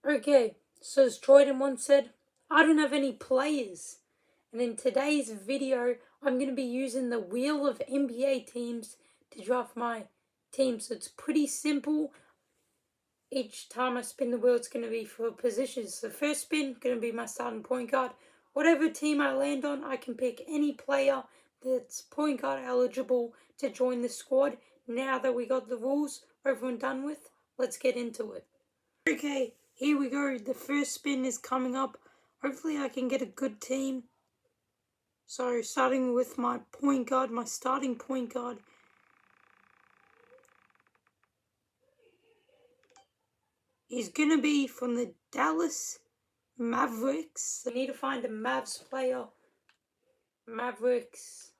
Okay, so as Jordan once said, I don't have any players. And in today's video, I'm going to be using the wheel of NBA teams to draft my team. So it's pretty simple. Each time I spin the wheel, it's going to be for positions. The first spin, going to be my starting point guard. Whatever team I land on, I can pick any player that's point guard eligible to join the squad. Now that we got the rules over and done with, let's get into it. Okay, here we go. The first spin is coming up. Hopefully I can get a good team. So starting with my point guard, my starting point guard. He's going to be from the Dallas Mavericks. I need to find a Mavs player. Mavericks.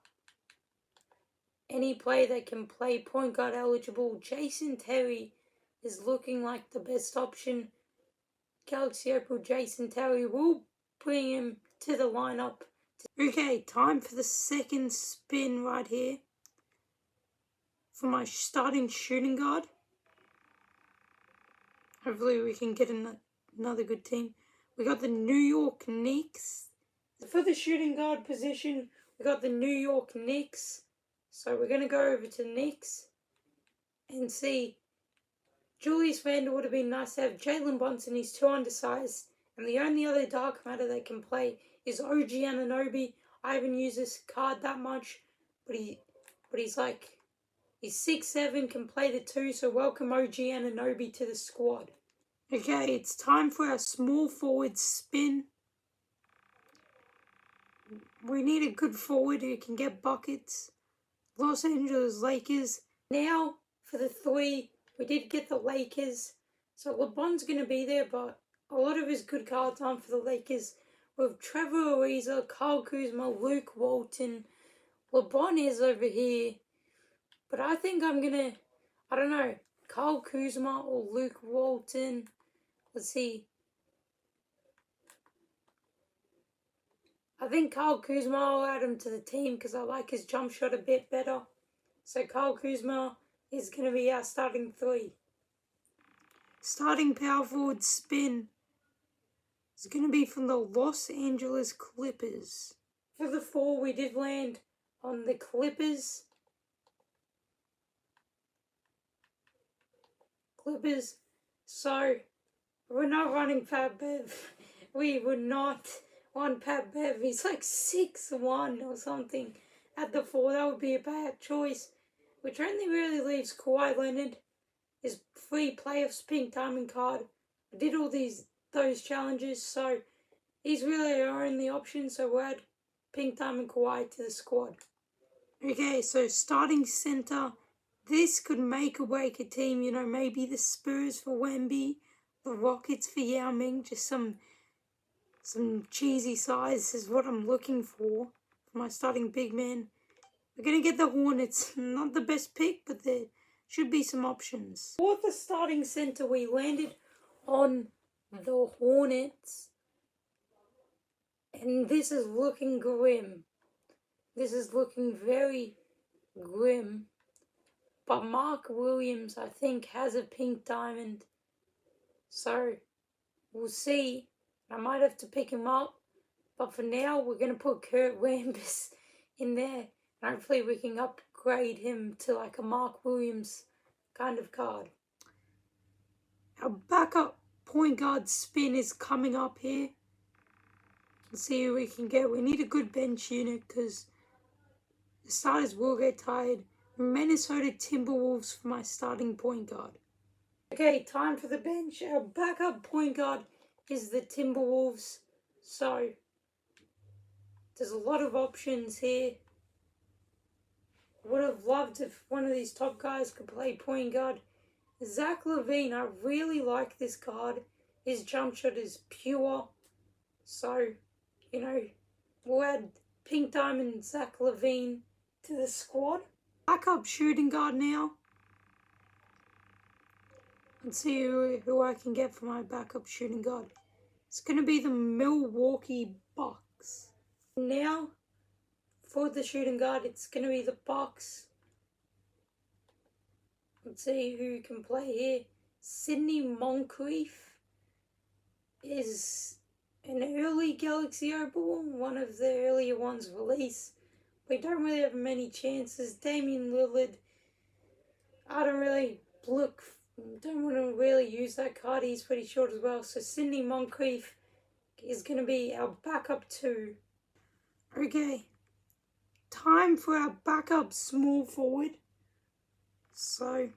Any player that can play point guard eligible. Jason Terry is looking like the best option. Galaxy Opal Jason Terry will bring him to the lineup. Okay, time for the second spin right here for my starting shooting guard. Hopefully we can get another good team. We got the New York Knicks. For the shooting guard position, we got the New York Knicks. So we're going to go over to Knicks and see. Julius Randle would have been nice to have. Jalen Brunson, he's too undersized. And the only other dark matter that can play is OG Anunoby. I haven't used this card that much, but he's 6'7", can play the 2, so welcome OG Anunoby to the squad. Okay, it's time for our small forward spin. We need a good forward who can get buckets. Los Angeles Lakers. Now for the 3, we did get the Lakers. So LeBron's going to be there, but a lot of his good cards aren't for the Lakers. With Trevor Ariza, Kyle Kuzma, Luke Walton. LeBron is over here. But I think I'm going to, I don't know, Kyle Kuzma or Luke Walton. Let's see. I think Kyle Kuzma, I'll add him to the team because I like his jump shot a bit better. So Kyle Kuzma is going to be our starting 3. Starting power forward spin is going to be from the Los Angeles Clippers. For the 4, we did land on the Clippers. So we're not running Pat Bev. We would not want Pat Bev. He's like 6'1" or something at the 4. That would be a bad choice. Which only really leaves Kawhi Leonard, his free playoffs pink diamond card. I did all those challenges, so he's really our only option. So we'll add pink diamond Kawhi to the squad. Okay, so starting center. This could make or break a team, maybe the Spurs for Wemby, the Rockets for Yao Ming, just some cheesy size is what I'm looking for my starting big man. We're going to get the Hornets, not the best pick, but there should be some options. For the starting center, we landed on the Hornets, and this is looking grim. This is looking very grim. But Mark Williams, I think, has a pink diamond. So, we'll see. I might have to pick him up. But for now, we're going to put Kurt Rambis in there. And hopefully we can upgrade him to like a Mark Williams kind of card. Our backup point guard spin is coming up here. Let's see who we can get. We need a good bench unit because the starters will get tired. Minnesota Timberwolves for my starting point guard. Okay, time for the bench. Our backup point guard is the Timberwolves. So, there's a lot of options here. Would have loved if one of these top guys could play point guard. Zach LaVine, I really like this card. His jump shot is pure. So, we'll add pink diamond Zach LaVine to the squad. Backup shooting guard now. Let's see who I can get for my backup shooting guard. It's going to be the Milwaukee Bucks. Now, for the shooting guard, it's going to be the Bucks. Let's see who can play here. Sidney Moncrief. is an early Galaxy Opal, one of the earlier ones released. We don't really have many chances. Damian Lillard, I don't want to really use that card. He's pretty short as well. So Sidney Moncrief is going to be our backup 2. Okay, time for our backup small forward. So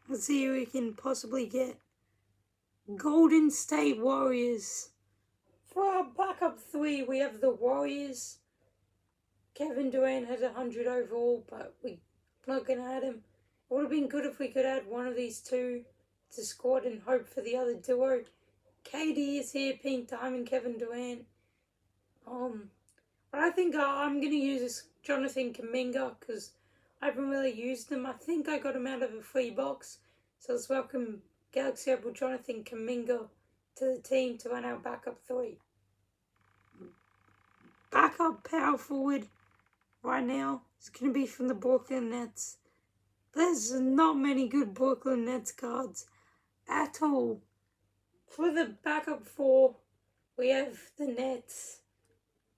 let's see who we can possibly get. Golden State Warriors. For our backup 3, we have the Warriors. Kevin Durant has 100 overall, but we're not going to add him. It would have been good if we could add one of these two to squad and hope for the other duo. KD is here, Pink Diamond, Kevin Durant. But I think I'm going to use this Jonathan Kuminga because I haven't really used him. I think I got him out of a free box. So let's welcome Galaxy Opal Jonathan Kuminga to the team to run our backup 3. Backup power forward right now is going to be from the Brooklyn Nets. There's not many good Brooklyn Nets cards at all. For the backup 4, we have the Nets.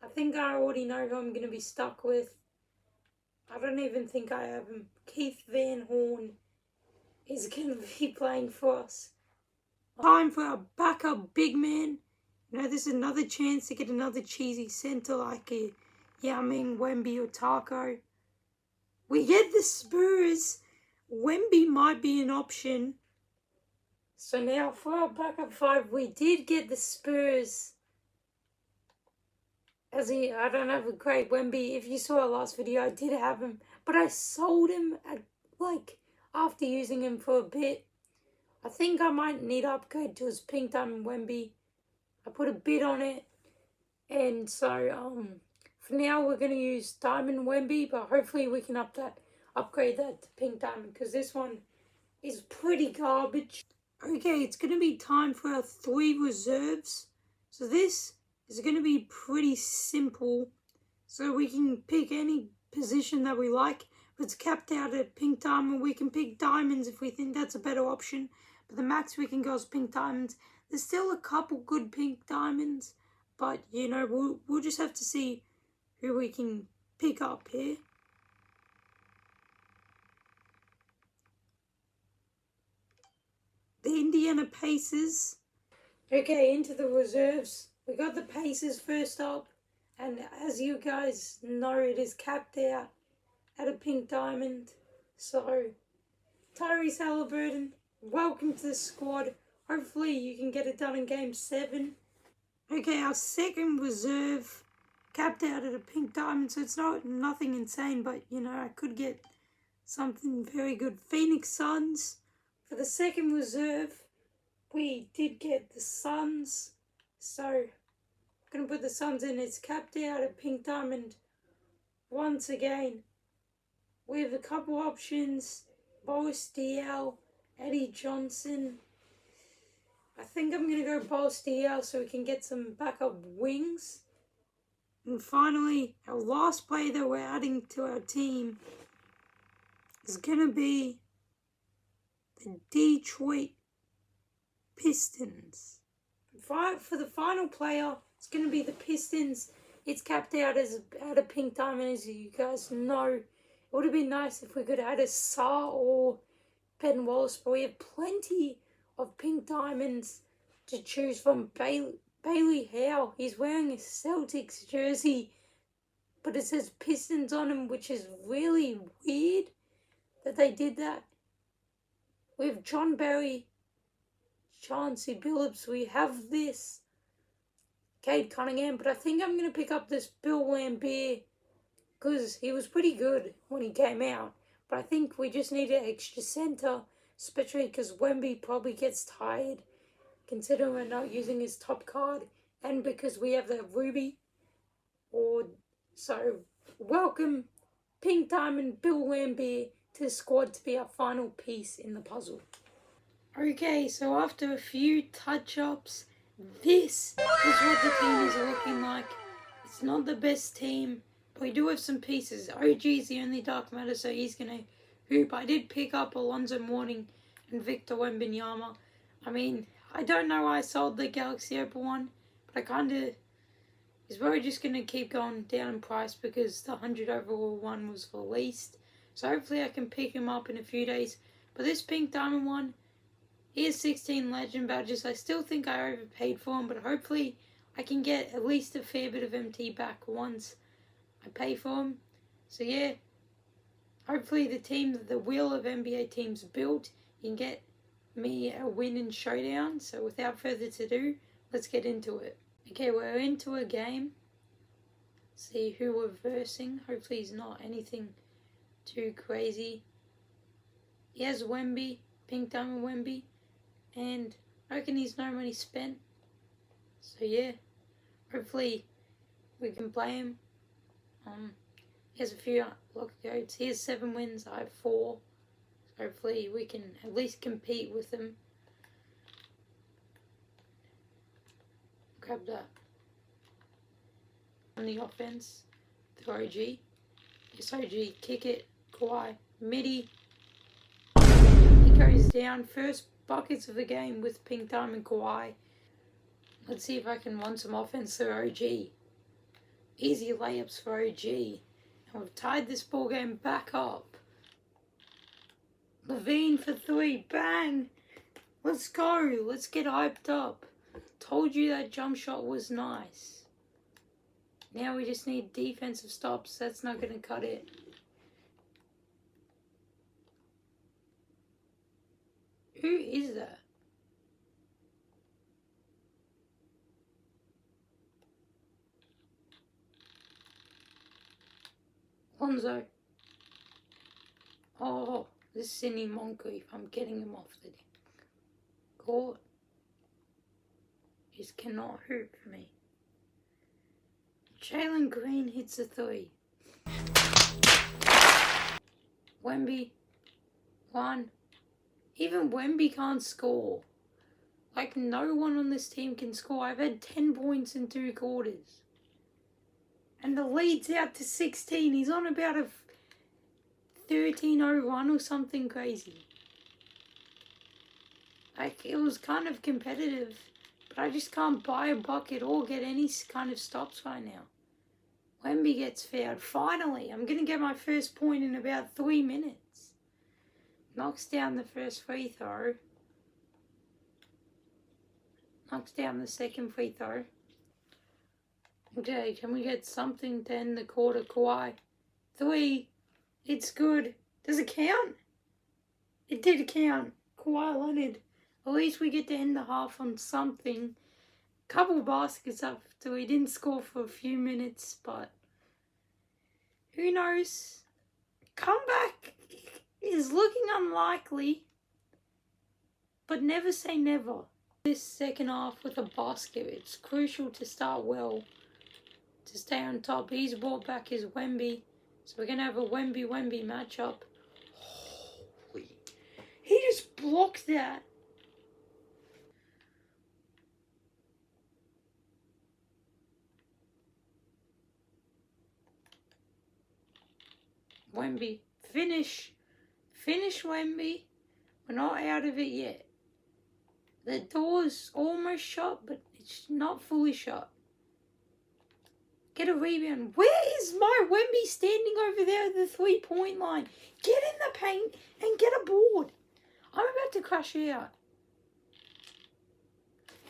I think I already know who I'm going to be stuck with. I don't even think I have him. Keith Van Horn is going to be playing for us. Time for our backup big man. You know, there's another chance to get another cheesy center like a Yao Ming, Wemby or Taco. We get the Spurs. Wemby might be an option. So now for our backup 5, we did get the Spurs. I don't have a great Wemby. If you saw our last video, I did have him. But I sold him after using him for a bit. I think I might need to upgrade to his Pink Diamond Wemby. I put a bid on it. And so for now we're going to use Diamond Wemby. But hopefully we can upgrade that to Pink Diamond. Because this one is pretty garbage. Okay, it's going to be time for our 3 reserves. So this is going to be pretty simple. So we can pick any position that we like. If it's capped out at Pink Diamond, we can pick Diamonds if we think that's a better option. But the max we can go is Pink Diamonds. There's still a couple good Pink Diamonds. But, you know, we'll just have to see who we can pick up here. The Indiana Pacers. Okay, into the reserves. We got the Pacers first up. And as you guys know, it is capped out at a Pink Diamond. So, Tyrese Halliburton, welcome to the squad. Hopefully you can get it done in Game 7. Okay, our second reserve capped out at a Pink Diamond. So it's nothing insane, but, you know, I could get something very good. Phoenix Suns. For the second reserve, we did get the Suns. So, I'm going to put the Suns in. It's capped out at Pink Diamond once again. We have a couple options. Boris DL, Eddie Johnson. I think I'm going to go Boris DL so we can get some backup wings. And finally, our last player that we're adding to our team is going to be the Detroit Pistons. For the final player, it's going to be the Pistons. It's capped out at a Pink Diamond, as you guys know. It would have been nice if we could add a Sarr or Ben Wallace, but we have plenty of Pink Diamonds to choose from. Bailey Howe, he's wearing a Celtics jersey, but it says Pistons on him, which is really weird that they did that. We have John Barry, Chauncey Billups, we have this Cade Cunningham, but I think I'm going to pick up this Bill Laimbeer because he was pretty good when he came out. But I think we just need an extra center, especially because Wemby probably gets tired, considering we're not using his top card, and because we have that Ruby. So, welcome Pink Diamond Bill Laimbeer to the squad to be our final piece in the puzzle. Okay, so after a few touch-ups, this is what the team is looking like. It's not the best team, but we do have some pieces. OG is the only dark matter, so he's going to hoop. I did pick up Alonzo Mourning and Victor Wembanyama. I mean, I don't know why I sold the Galaxy Opal one, but I kind of... It's probably just going to keep going down in price because the 100 overall one was released. So hopefully I can pick him up in a few days. But this pink diamond one, he has 16 legend badges. I still think I overpaid for him, but hopefully I can get at least a fair bit of MT back once I pay for him. So yeah, hopefully the wheel of NBA teams built, you can get me a win in Showdown. So without further ado, let's get into it. Okay, we're into a game. See who we're versing. Hopefully he's not anything too crazy. He has Wemby, pink diamond Wemby, and I reckon he's no money spent. So yeah, hopefully we can play him. He has a few lucky codes. He has 7 wins, I have 4. So hopefully we can at least compete with him. Grab that. On the offense, the OG. Yes, OG, kick it, Kawhi, midi. He goes down. First buckets of the game with pink diamond Kawhi. Let's see if I can run some offense through OG. Easy layups for OG. And we've tied this ball game back up. LaVine for 3, bang! Let's go, let's get hyped up. Told you that jump shot was nice. Now we just need defensive stops. That's not going to cut it. Who is that? Lonzo. Oh, this is Sidney Moncrief. I'm getting him off the court. Just cannot hoop for me. Jalen Green hits a 3. Wemby, 1. Even Wemby can't score. Like, no one on this team can score. I've had 10 points in 2 quarters. And the lead's out to 16. He's on about a 13-0 or something crazy. Like, it was kind of competitive. But I just can't buy a bucket or get any kind of stops right now. Wemby gets fouled. Finally, I'm going to get my first point in about 3 minutes. Knocks down the first free throw. Knocks down the second free throw. Okay, can we get something to end the quarter? Kawhi. 3. It's good. Does it count? It did count. Kawhi Leonard. At least we get to end the half on something. Couple baskets up till he didn't score for a few minutes, but who knows? Comeback is looking unlikely, but never say never. This second half with a basket, it's crucial to start well, to stay on top. He's brought back his Wemby, so we're going to have a Wemby matchup. Holy, he just blocked that. Wemby, finish Wemby. We're not out of it yet. The door's almost shut, but it's not fully shut. Get a rebound. Where is my Wemby standing over there at the 3-point line? Get in the paint and get a board. I'm about to crash out.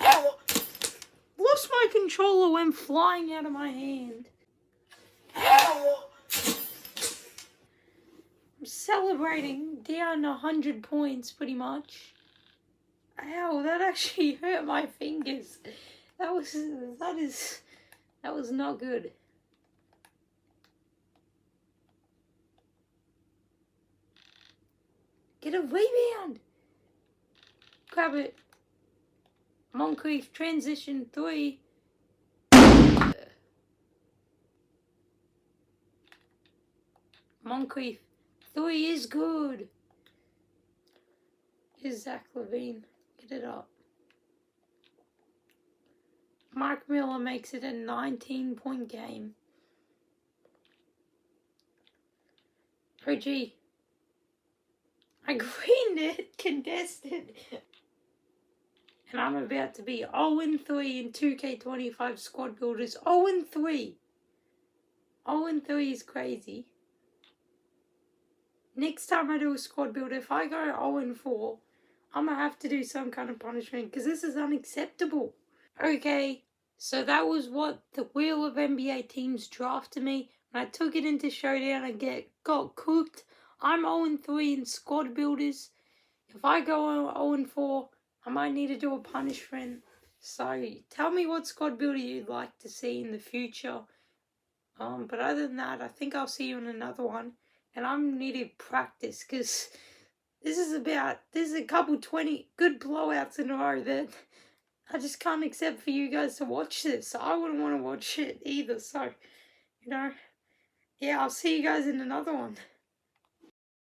Ow! Lost my controller, went flying out of my hand. Ow! I'm celebrating down 100 points pretty much. Ow, that actually hurt my fingers. That was not good. Get a rebound. Grab it. Moncrief transition 3. Moncrief 3 is good. Here's Zach LaVine. Get it up. Mark Miller makes it a 19-point game. OG. I greened it. Contested. And I'm about to be 0-3 in 2K25 Squad Builders. 0-3. 0-3 is crazy. Next time I do a Squad Builder, if I go 0-4, I'm going to have to do some kind of punishment because this is unacceptable. Okay, so that was what the Wheel of NBA teams drafted me. When I took it into Showdown, I got cooked. I'm 0-3 in Squad Builders. If I go 0-4, I might need to do a punishment. So tell me what Squad Builder you'd like to see in the future. But other than that, I think I'll see you in another one. And I'm needing practice because this is a couple 20 good blowouts in a row that I just can't accept for you guys to watch this. I wouldn't want to watch it either. So, yeah, I'll see you guys in another one.